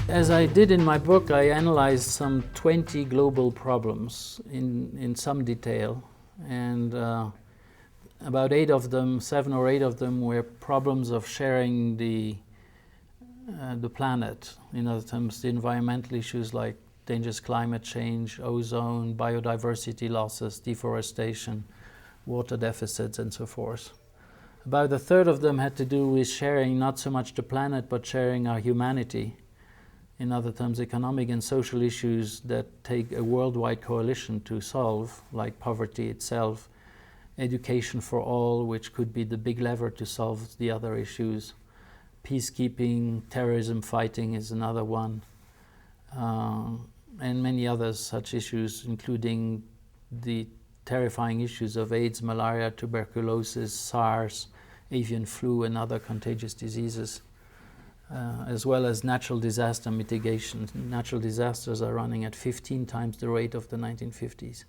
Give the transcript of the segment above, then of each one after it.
As I did in my book, I analyzed some 20 global problems in some detail, and about 8 of them, 7 or 8 of them, were problems of sharing the planet. In other terms, the environmental issues like dangerous climate change, ozone, biodiversity losses, deforestation, water deficits, and so forth. About a third of them had to do with sharing not so much the planet, but sharing our humanity. In other terms, economic and social issues that take a worldwide coalition to solve, like poverty itself, education for all, which could be the big lever to solve the other issues. Peacekeeping, terrorism fighting is another one, and many others such issues, including the terrifying issues of AIDS, malaria, tuberculosis, SARS, avian flu, and other contagious diseases. As well as natural disaster mitigation. Natural disasters are running at 15 times the rate of the 1950s.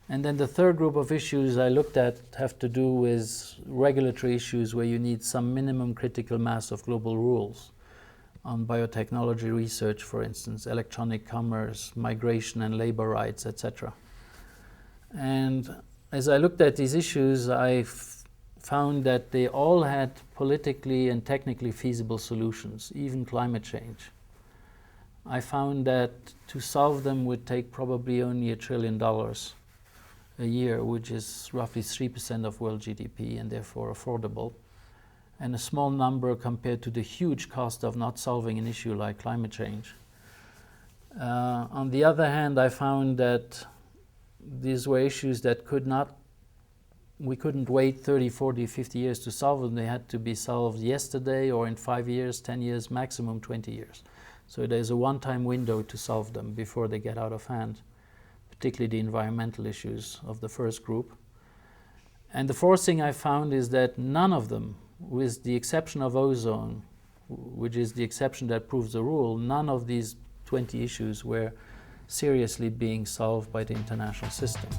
And then the third group of issues I looked at have to do with regulatory issues where you need some minimum critical mass of global rules on biotechnology research, for instance, electronic commerce, migration and labor rights, etc. And as I looked at these issues, I found that they all had politically and technically feasible solutions, even climate change. I found that to solve them would take probably only $1 trillion a year, which is roughly 3% of world GDP and therefore affordable, and a small number compared to the huge cost of not solving an issue like climate change. On the other hand, I found that these were issues that we couldn't wait 30, 40, 50 years to solve them. They had to be solved yesterday or in 5 years, 10 years, maximum 20 years. So there's a one-time window to solve them before they get out of hand, particularly the environmental issues of the first group. And the fourth thing I found is that none of them, with the exception of ozone, which is the exception that proves the rule, none of these 20 issues were seriously being solved by the international system.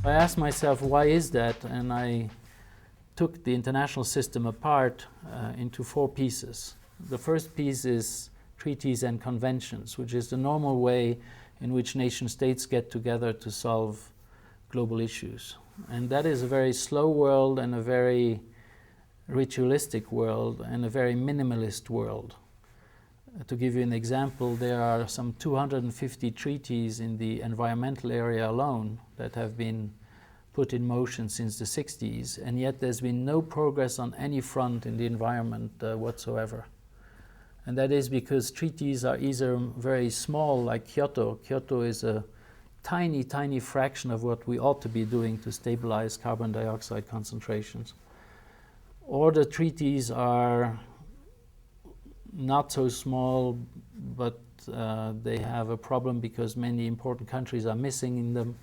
I asked myself, why is that? And I took the international system apart into 4 pieces. The first piece is treaties and conventions, which is the normal way in which nation states get together to solve global issues. And that is a very slow world and a very ritualistic world and a very minimalist world. To give you an example, there are some 250 treaties in the environmental area alone that have been put in motion since the 60s, and yet there's been no progress on any front in the environment whatsoever. And that is because treaties are either very small, like Kyoto. Kyoto is a tiny, tiny fraction of what we ought to be doing to stabilize carbon dioxide concentrations. Or the treaties are not so small, but they have a problem because many important countries are missing in them.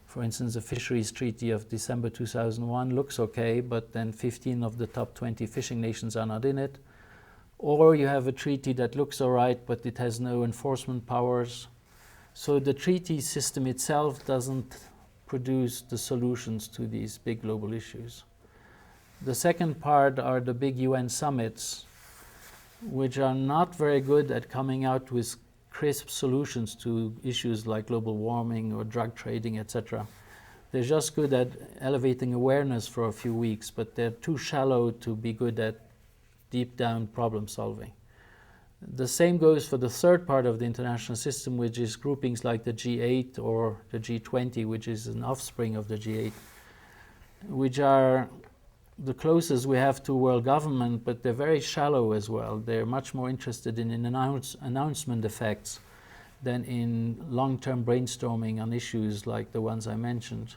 For instance, the Fisheries Treaty of December 2001 looks okay, but then 15 of the top 20 fishing nations are not in it. Or you have a treaty that looks all right, but it has no enforcement powers. So the treaty system itself doesn't produce the solutions to these big global issues. The second part are the big UN summits, which are not very good at coming out with crisp solutions to issues like global warming or drug trading, etc. They're just good at elevating awareness for a few weeks, but they're too shallow to be good at deep down problem solving. The same goes for the third part of the international system, which is groupings like the G8 or the G20, which is an offspring of the G8, which are the closest we have to world government, but they're very shallow as well. They're much more interested in announcement effects than in long-term brainstorming on issues like the ones I mentioned.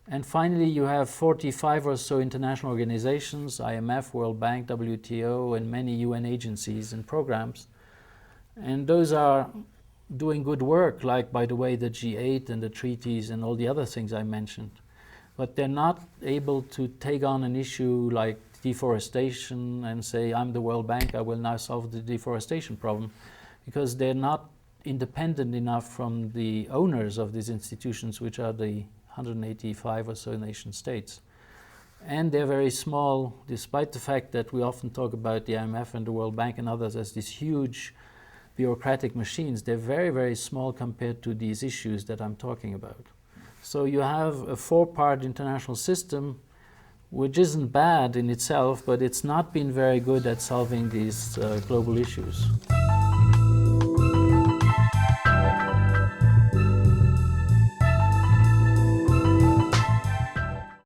And finally, you have 45 or so international organizations, IMF, World Bank, WTO, and many UN agencies and programs. And those are doing good work, like, by the way, the G8 and the treaties and all the other things I mentioned. But they're not able to take on an issue like deforestation and say, I'm the World Bank, I will now solve the deforestation problem, because they're not independent enough from the owners of these institutions, which are the 185 or so nation states. And they're very small, despite the fact that we often talk about the IMF and the World Bank and others as these huge bureaucratic machines. They're very, very small compared to these issues that I'm talking about. So you have a four-part international system, which isn't bad in itself, but it's not been very good at solving these global issues.